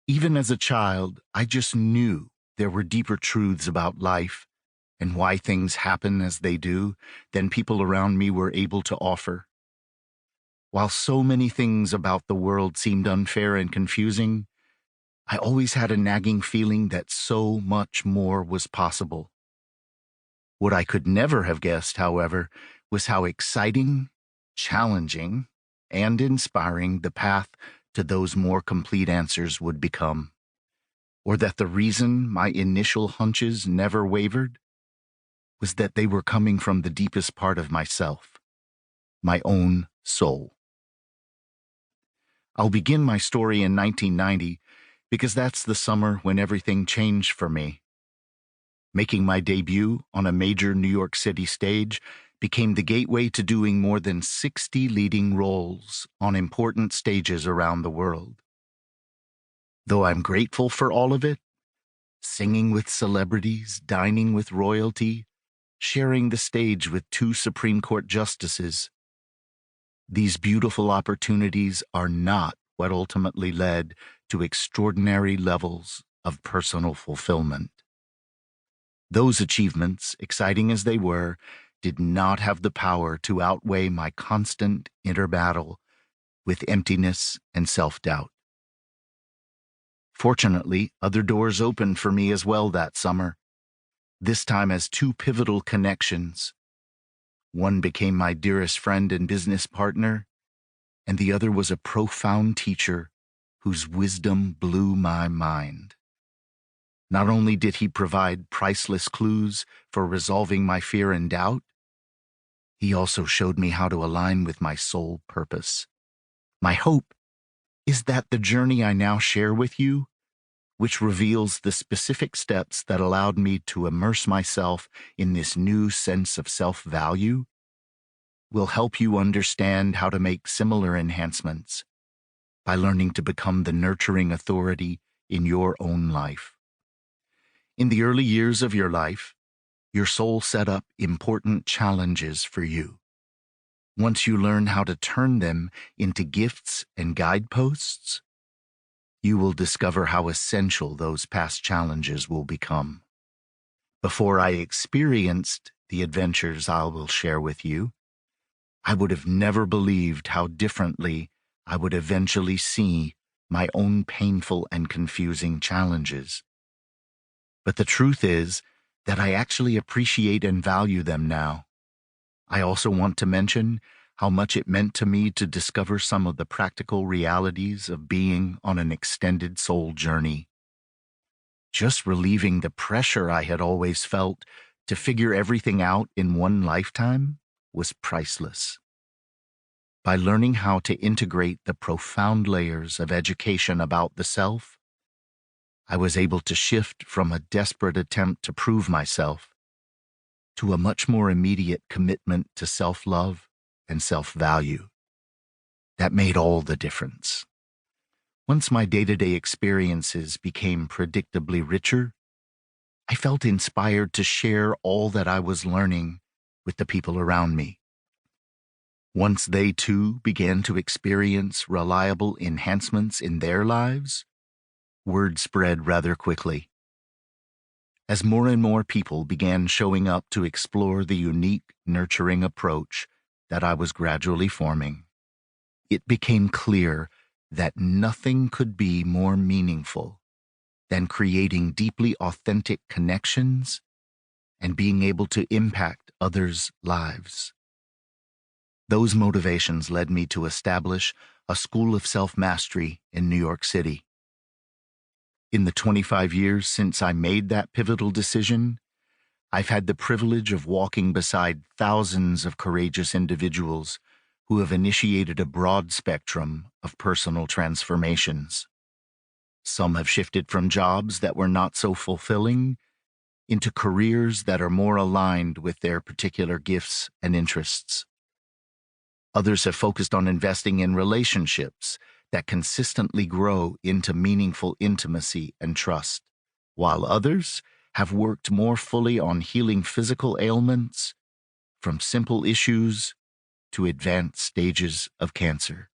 Even as a child, I just knew there were deeper truths about life and why things happen as they do than people around me were able to offer. While so many things about the world seemed unfair and confusing, I always had a nagging feeling that so much more was possible. What I could never have guessed, however, was how exciting, challenging, and inspiring the path to those more complete answers would become, or that the reason my initial hunches never wavered was that they were coming from the deepest part of myself, my own soul. I'll begin my story in 1990 because that's the summer when everything changed for me. Making my debut on a major New York City stage became the gateway to doing more than 60 leading roles on important stages around the world. Though I'm grateful for all of it, singing with celebrities, dining with royalty, sharing the stage with 2 Supreme Court justices, these beautiful opportunities are not what ultimately led to extraordinary levels of personal fulfillment. Those achievements, exciting as they were, did not have the power to outweigh my constant inner battle with emptiness and self-doubt. Fortunately, other doors opened for me as well that summer, this time as 2 pivotal connections. One became my dearest friend and business partner, and the other was a profound teacher whose wisdom blew my mind. Not only did he provide priceless clues for resolving my fear and doubt, he also showed me how to align with my soul purpose. My hope is that the journey I now share with you, which reveals the specific steps that allowed me to immerse myself in this new sense of self-value, will help you understand how to make similar enhancements by learning to become the nurturing authority in your own life. In the early years of your life, your soul set up important challenges for you. Once you learn how to turn them into gifts and guideposts, you will discover how essential those past challenges will become. Before I experienced the adventures I will share with you, I would have never believed how differently I would eventually see my own painful and confusing challenges. But the truth is that I actually appreciate and value them now. I also want to mention how much it meant to me to discover some of the practical realities of being on an extended soul journey. Just relieving the pressure I had always felt to figure everything out in one lifetime was priceless. By learning how to integrate the profound layers of education about the self, I was able to shift from a desperate attempt to prove myself to a much more immediate commitment to self-love and self-value. That made all the difference. Once my day-to-day experiences became predictably richer, I felt inspired to share all that I was learning with the people around me. Once they too began to experience reliable enhancements in their lives, word spread rather quickly. As more and more people began showing up to explore the unique, nurturing approach that I was gradually forming, it became clear that nothing could be more meaningful than creating deeply authentic connections and being able to impact others' lives. Those motivations led me to establish a school of self-mastery in New York City. In the 25 years since I made that pivotal decision, I've had the privilege of walking beside thousands of courageous individuals who have initiated a broad spectrum of personal transformations. Some have shifted from jobs that were not so fulfilling into careers that are more aligned with their particular gifts and interests. Others have focused on investing in relationships that consistently grow into meaningful intimacy and trust, while others have worked more fully on healing physical ailments, from simple issues to advanced stages of cancer.